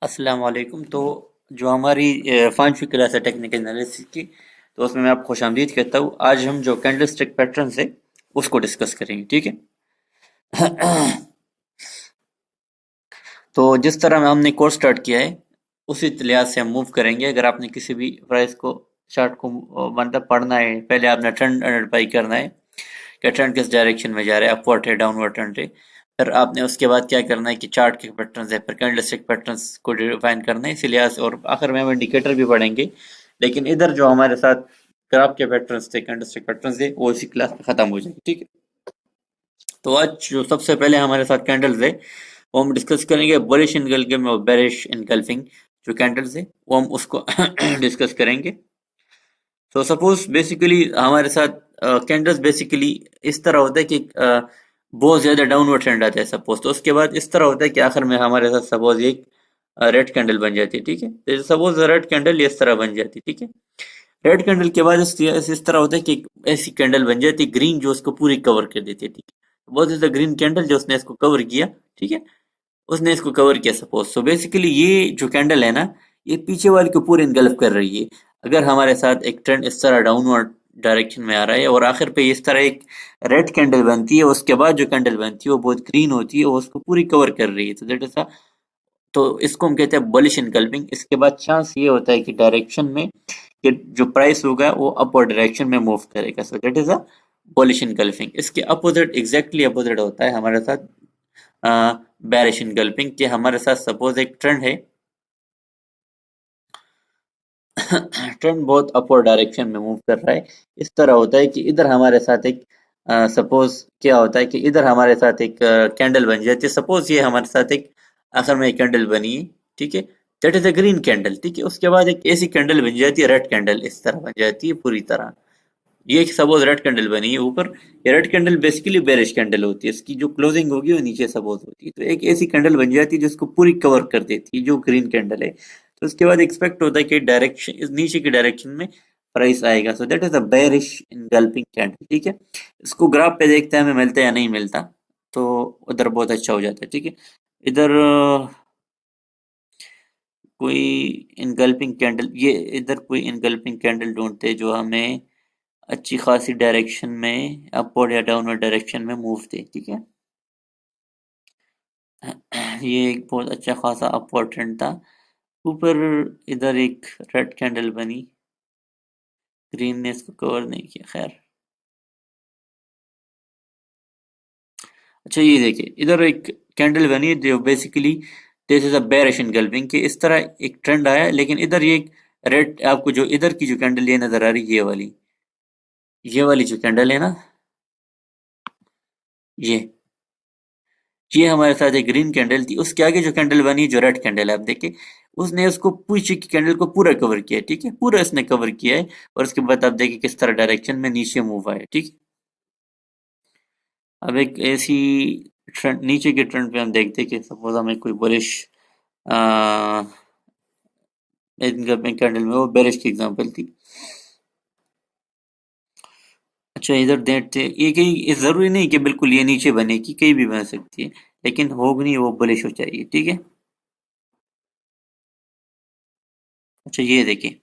अस्सलाम वालेकुम। तो जो हमारी 5वीं क्लास है टेक्निकल एनालिसिस की, तो उसमें मैं आपको खुशामदीद कहता हूँ। आज हम जो कैंडलस्टिक पैटर्न्स है उसको डिस्कस करेंगे, ठीक है। तो जिस तरह में हमने कोर्स स्टार्ट किया है उसी लिहाज से हम मूव करेंगे। अगर आपने किसी भी प्राइस को चार्ट को मतलब पढ़ना है, पहले आपने ट्रेंड आइडेंटिफाई करना है कि ट्रेंड किस डायरेक्शन में जा रहा है, अपवर्ड है, डाउनवर्ड ट्रेंड है। फिर आपने उसके बाद क्या करना है कि चार्ट के पैटर्न्स है, फिर कैंडलस्टिक पैटर्न्स को डिफाइन करना है, इसी लिहाज से। और आखिर में हम इंडिकेटर भी पढ़ेंगे। लेकिन इधर जो हमारे साथ ग्राफ के पैटर्न्स थे, कैंडलस्टिक पैटर्न्स थे, वो इसी क्लास में खत्म हो जाएंगे, ठीक है। तो आज जो सबसे पहले हमारे साथ कैंडल्स है वो हम डिस्कस करेंगे, बुलिश इनगल्फिंग और बेरिश इनगल्फिंग जो कैंडल्स है वो हम उसको डिस्कस करेंगे। तो सपोज बेसिकली हमारे साथ कैंडल्स बेसिकली इस तरह होता है कि बहुत ज्यादा डाउनवर्ड ट्रेंड आता है सपोज। तो उसके बाद इस तरह होता है कि आखिर में हमारे साथ सपोज एक रेड कैंडल बन जाती है, ठीक है। तो सपोज रेड कैंडल इस तरह बन जाती है, ठीक है। रेड कैंडल के बाद इस तरह होता है कि एक ऐसी कैंडल बन जाती है ग्रीन जो उसको पूरी कवर कर देती है, ठीक है। बहुत ज्यादा ग्रीन कैंडल जो उसने इसको कवर किया, ठीक है, उसने इसको कवर किया सपोज। सो बेसिकली ये जो कैंडल है ना, ये पीछे वाले को पूरे इनगल्फ कर रही है। अगर हमारे साथ एक ट्रेंड इस तरह डाउनवर्ड डायरेक्शन में आ रहा है और आखिर पे इस तरह एक रेड कैंडल बनती है, उसके बाद जो कैंडल बनती है वो बहुत ग्रीन होती है, वो उसको पूरी कवर कर रही है। तो दैट इज, तो इसको हम कहते हैं बुलिश इनगल्फिंग। इसके बाद चांस ये होता है कि डायरेक्शन में कि जो प्राइस होगा वो अपवर्ड डायरेक्शन में मूव करेगा। सो that is a bullish engulfing. इसके अपोजिट, एग्जैक्टली अपोजिट होता है हमारे साथ बेरिश इनगल्फिंग। कि हमारे साथ सपोज एक ट्रेंड है, ट्रेंड बहुत अपवर्ड डायरेक्शन में मूव कर रहा है। इस तरह होता है कि इधर हमारे साथ एक सपोज क्या होता है कि इधर हमारे साथ एक कैंडल बन जाती है। सपोज ये हमारे साथ एक आखिर में एक कैंडल बनी है, ठीक है। That is a green candle, ठीक है। उसके बाद एक ऐसी कैंडल बन जाती है, रेड कैंडल इस तरह बन जाती है पूरी तरह। ये एक सपोज रेड कैंडल बनी है ऊपर। ये red candle basically bearish candle होती है, इसकी जो क्लोजिंग होगी वो नीचे सपोज होती है। तो एक ऐसी कैंडल बन जाती है जिसको पूरी कवर कर देती है जो ग्रीन कैंडल है। तो उसके बाद एक्सपेक्ट होता है कि डायरेक्शन इस नीचे की डायरेक्शन में प्राइस आएगा। सो that is a bearish engulfing candle, ठीक है। इसको ग्राफ पे देखते हैं हमें मिलता है या नहीं मिलता, तो उधर बहुत अच्छा हो जाता है, ठीक है। इधर कोई इनगल्फिंग कैंडल, ये इधर कोई इनगल्फिंग कैंडल ढूंढते हैं जो हमें अच्छी खासी डायरेक्शन में अपवर्ड या डाउनवर्ड डायरेक्शन में मूव थे, ठीक है। ये एक बहुत अच्छा खासा अपवर्ड ट्रेंड था ऊपर। इधर एक रेड कैंडल बनी, ग्रीन ने इसको कवर नहीं किया, खैर। अच्छा ये देखिए, इधर एक कैंडल बनी जो basically this is a bearish engulfing. कि इस तरह एक ट्रेंड आया, लेकिन इधर ये रेड, आपको जो इधर की जो कैंडल ये नजर आ रही है, ये वाली जो कैंडल है ना, ये हमारे साथ एक ग्रीन कैंडल थी। उसके आगे जो कैंडल बनी जो रेड कैंडल है, आप देखिए, उसने उसको पीछे की कैंडल को पूरा कवर किया है, ठीक है। पूरा इसने कवर किया है। और उसके बाद आप देखिए किस तरह डायरेक्शन में नीचे मूव आया, ठीक है। अब एक ऐसी ट्रेंड, नीचे के ट्रेंड पे हम देखते हैं कि सपोज हमें कोई बुलिश कैंडल में, वो बेरिश की एग्जांपल थी। अच्छा इधर देखते, ये कहीं, ये जरूरी नहीं कि बिल्कुल ये नीचे बनेगी, कहीं भी बन सकती है, लेकिन होगी नहीं वो बुलिश हो जाएगी, ठीक है। अच्छा ये देखिए,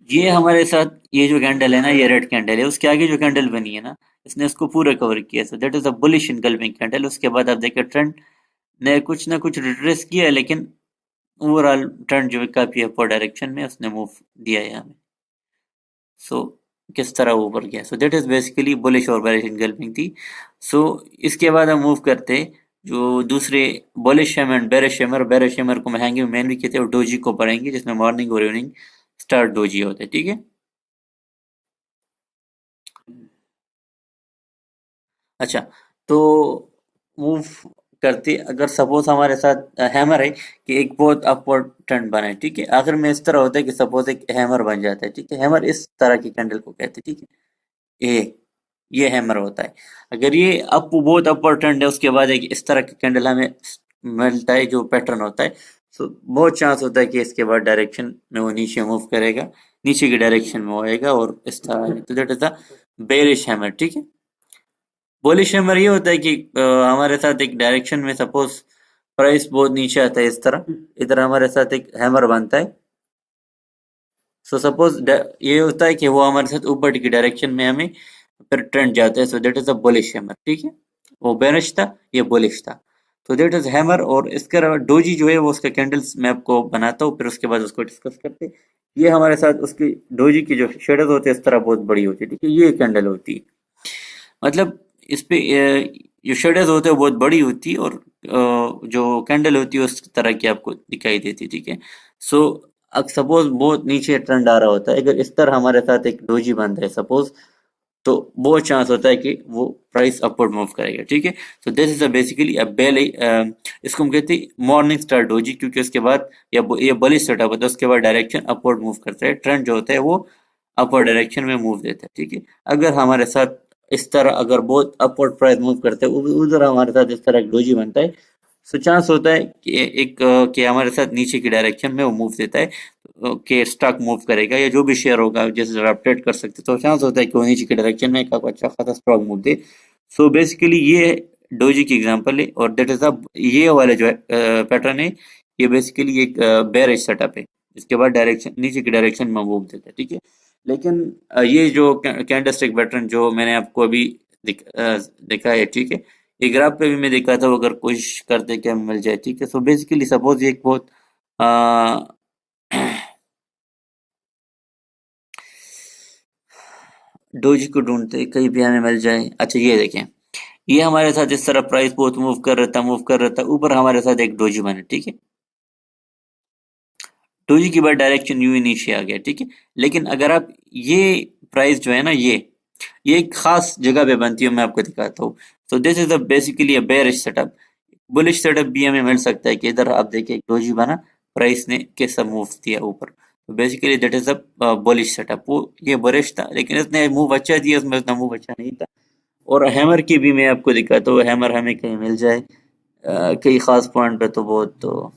ये हमारे साथ ये जो कैंडल है ना, ये रेड कैंडल है। उसके आगे जो कैंडल बनी है ना, इसने इसको पूरा कवर किया। So that is a bullish engulfing candle. उसके बाद आप देखिए ट्रेंड ने कुछ ना कुछ रिट्रेस किया है, लेकिन ओवरऑल ट्रेंड जो है काफी अपर डायरेक्शन में उसने मूव दिया है हमें। सो किस तरह ऊपर गया। सो दैट इज बेसिकली बुलिश और बेरिश इनकल्पिंग थी। सो इसके बाद हम मूव करते जो दूसरे bullish hammer and bearish hammer को महंगे मैन भी कहते हैं, और डोजी को पढ़ेंगे, जिसमें मॉर्निंग और इवनिंग स्टार डोजी होता है, ठीक है। अच्छा, तो मूव करते, अगर सपोज हमारे साथ हैमर है कि एक बहुत अपवर्ड ट्रेंड बना है, ठीक है। आखिर में इस तरह होता है कि सपोज एक हैमर बन जाता है, ठीक है। हैमर इस तरह की कैंडल को कहते हैं, ठीक है। ये हैमर होता है। अगर ये अप बहुत अपवर्ड ट्रेंड है, उसके बाद एक इस तरह की कैंडल हमें मिलता है जो पैटर्न होता है। सो बहुत चांस होता है कि इसके बाद डायरेक्शन में वो नीचे मूव करेगा, नीचे की डायरेक्शन में वो आएगा और इस तरह। तो that is the bearish hammer, ठीक है। बुलिश हैमर ये होता है कि हमारे साथ एक डायरेक्शन में सपोज प्राइस बहुत नीचे आता है इस तरह, इधर हमारे साथ एक हैमर बनता है। सो सपोज ये होता है कि वो हमारे साथ ऊपर की डायरेक्शन में हमें फिर ट्रेंड जाता है। सो that is a bullish hammer, ठीक है। वो बेरिश था, ये बुलिश था, तो दैट इज हैमर। और इसके अलावा डोजी जो है वो उसका कैंडल्स मैं आपको बनाता हूँ, फिर उसके बाद उसको डिस्कस करते हैं। ये हमारे साथ उसकी डोजी की जो शेडोज होते हैं इस तरह बहुत बड़ी होती है, ठीक है। ये कैंडल होती है, मतलब इस पे जो शेडोज होते हैं बहुत बड़ी होती है, और जो कैंडल होती है उस तरह की आपको दिखाई देती है, ठीक है। सो सपोज बहुत नीचे ट्रेंड आ रहा होता है, अगर इस तरह हमारे साथ एक डोजी बंद है सपोज, तो बहुत चांस होता है कि वो प्राइस अपवर्ड मूव करेगा, ठीक है। So this is basically a bell, इसको हम कहते हैं मॉर्निंग स्टार डोजी, क्योंकि उसके बाद ये बलिश सेटअप होता है, उसके बाद डायरेक्शन अपवर्ड मूव करता है, ट्रेंड जो होता है वो अपवर्ड डायरेक्शन में मूव देता है, ठीक है। अगर हमारे साथ इस तरह अगर बहुत अपवर्ड प्राइस मूव करते हैं, उधर हमारे साथ इस तरह एक डोजी बनता है, सो चांस होता है कि कि हमारे साथ नीचे की डायरेक्शन में वो मूव देता है, कि स्टॉक मूव करेगा या जो भी शेयर होगा जैसे आप ट्रेड कर सकते, तो चांस होता है कि वो नीचे की डायरेक्शन में एक अच्छा खासा स्टॉक मूव दे। सो बेसिकली ये डोजी की एग्जांपल है, और दैट इज अब ये वाला जो है पैटर्न है, ये बेसिकली एक बेयरिश सेटअप है, इसके बाद डायरेक्शन नीचे की डायरेक्शन में मूव देता है, ठीक है। लेकिन ये जो कैंडलस्टिक पैटर्न जो मैंने आपको अभी दिखा है, ठीक है, ये ग्राफ पे भी मैं दिखा था, अगर कोशिश करते कि हमें मिल जाए, ठीक है। सो बेसिकली सपोज ये एक बहुत डोजी को ढूंढते कहीं भी हमें मिल जाए। अच्छा ये देखें, ये हमारे साथ इस तरह प्राइस बहुत मूव कर रहा था, ऊपर हमारे साथ एक डोजी बने, ठीक है। डोजी के बाद डायरेक्शन यूं ही नीचे आ गया, ठीक है। लेकिन अगर आप ये प्राइस जो है ना, ये एक खास जगह पे बनती है, मैं आपको दिखाता हूँ। तो this is basically a bearish setup. Bullish setup भी हमें मिल सकता है कि इधर आप देखिए एक डोजी बना, प्राइस ने कैसा मूव दिया ऊपर, तो basically that is a bullish setup. वो ये बुलिश था, लेकिन इसने मूव अच्छा दिया, उसमें उतना मूव अच्छा नहीं था। और हैमर की भी मैं आपको दिखाता हूँ, हैमर हमें कहीं मिल जाए कई खास पॉइंट पे, तो बहुत तो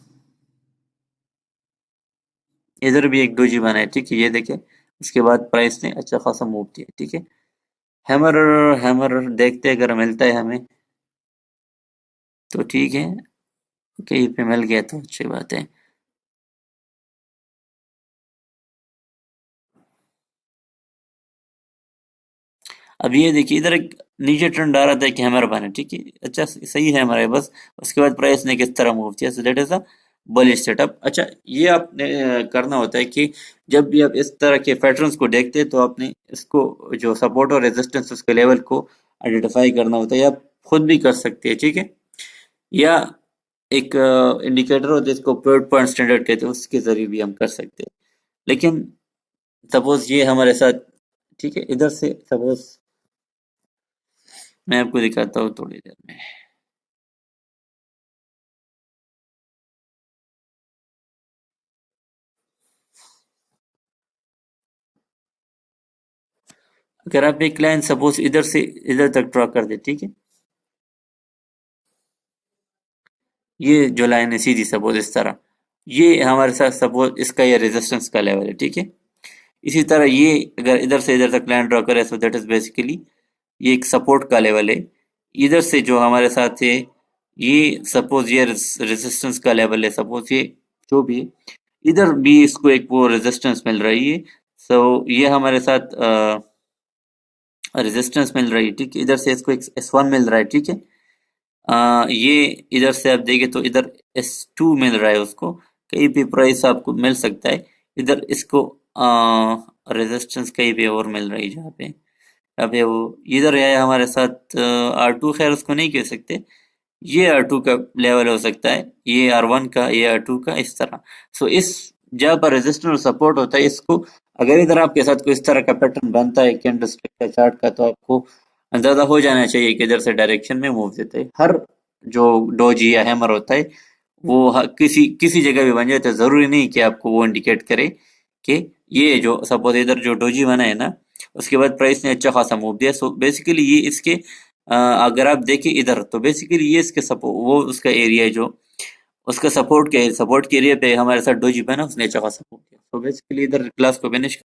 इधर भी एक डोजी बना है, ठीक है, ये देखें। उसके बाद प्राइस ने अच्छा खासा मूव दिया, ठीक है। हैमर हैमर देखते हैं, अगर मिलता है हमें तो ठीक है, कहीं पे मिल गया तो अच्छी बात है। अब ये देखिए, इधर एक नीचे ट्रेंड आ रहा था कि हैमर बने, ठीक है, अच्छा सही है हमारे बस। उसके बाद प्राइस ने किस तरह मूव किया, so that is a bullish setup. अच्छा ये आपने करना होता है कि जब भी आप इस तरह के पैटर्न्स को देखते हैं, तो आपने इसको जो सपोर्ट और रेजिस्टेंस उसके लेवल को आइडेंटिफाई करना होता है, या आप खुद भी कर सकते हैं, ठीक है। या एक इंडिकेटर होता है, इसको पेड पॉइंट स्टैंडर्ड कहते हैं, उसके जरिए भी हम कर सकते हैं। लेकिन सपोज ये हमारे साथ, ठीक है, इधर से सपोज मैं आपको दिखाता हूँ थोड़ी देर में। अगर आप एक लाइन सपोज इधर से इधर तक ड्रॉ कर दे, ठीक है, ये जो लाइन है सीधी सपोज इस तरह, ये हमारे साथ सपोज इसका ये रेजिस्टेंस का लेवल है, ठीक है। इसी तरह ये अगर इधर से इधर तक लाइन ड्रॉ करे, सो दैट इज बेसिकली ये एक सपोर्ट का लेवल है। इधर से जो हमारे साथ है, ये सपोज ये रेजिस्टेंस का लेवल है, सपोज ये जो भी है, इधर भी इसको एक वो रेजिस्टेंस मिल रही है। सो ये हमारे साथ रेजिस्टेंस मिल रही है, ठीक है। इधर से इसको एक S1 मिल रहा है, ठीक है। ये इधर से आप देखें तो इधर S2 मिल रहा है उसको, कहीं भी प्राइस आपको मिल सकता है। इधर इसको रेजिस्टेंस कहीं भी और मिल रही है, जहाँ पे अभी वो इधर है हमारे साथ R2, खैर उसको नहीं कह सकते, ये R2 का लेवल हो सकता है, ये R1 का, ये R2 का, इस तरह। सो इस जहाँ पर रेजिस्टेंस और सपोर्ट होता है, इसको अगर इधर आपके साथ कोई इस तरह का पैटर्न बनता है कैंडलस्टिक का चार्ट का, तो आपको अंदाजा हो जाना चाहिए कि इधर से डायरेक्शन में मूव देते हैं। हर जो डोजी या हैमर होता है वो किसी किसी जगह भी बन जाए, तो जरूरी नहीं कि आपको वो इंडिकेट करे कि ये जो सपोज इधर जो डोजी बना है ना, उसके बाद प्राइस ने अच्छा खासा मूव दिया। सो बेसिकली ये इसके अगर आप देखें इधर, तो बेसिकली ये इसके सपोर्ट वो उसका एरिया है जो उसका सपोर्ट के एरिया पे हमारे साथ डोजी बना, उसने अच्छा खासा मूव किया। तो बेसिकली इधर क्लास को फिनिश